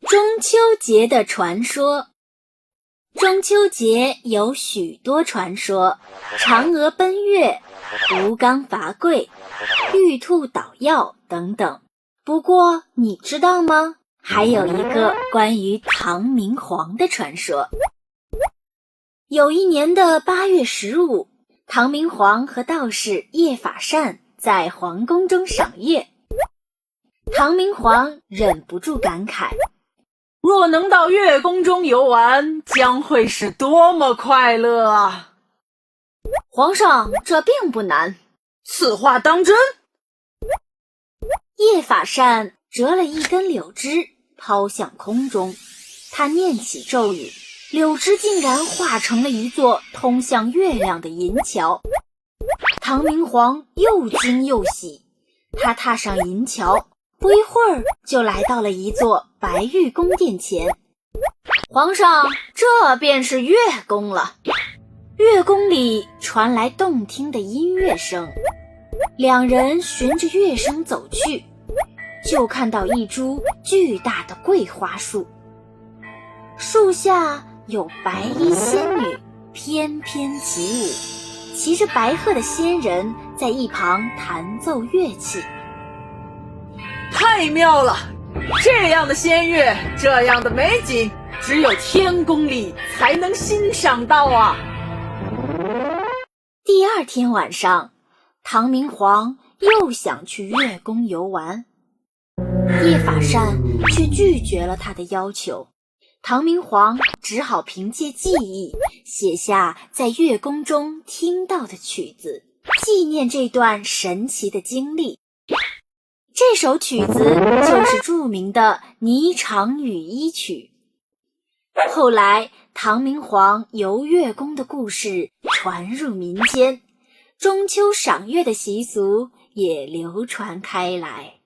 中秋节的传说。中秋节有许多传说，嫦娥奔月、吴刚伐桂、玉兔捣药等等。不过你知道吗？还有一个关于唐明皇的传说。有一年的8月15，唐明皇和道士叶法善在皇宫中赏月。唐明皇忍不住感慨，若能到月宫中游玩，将会是多么快乐啊！皇上，这并不难。此话当真？叶法善折了一根柳枝，抛向空中。他念起咒语，柳枝竟然化成了一座通向月亮的银桥。唐明皇又惊又喜，他踏上银桥，不一会儿就来到了一座白玉宫殿前。皇上，这便是月宫了。月宫里传来动听的音乐声，两人循着乐声走去，就看到一株巨大的桂花树，树下有白衣仙女翩翩起舞，骑着白鹤的仙人在一旁弹奏乐器。太妙了！这样的仙乐，这样的美景，只有天宫里才能欣赏到啊！第二天晚上，唐明皇又想去月宫游玩，叶法善却拒绝了他的要求。唐明皇只好凭借记忆写下在月宫中听到的曲子，纪念这段神奇的经历。这首曲子就是著名的《霓裳羽衣曲》。后来唐明皇游月宫的故事传入民间，中秋赏月的习俗也流传开来。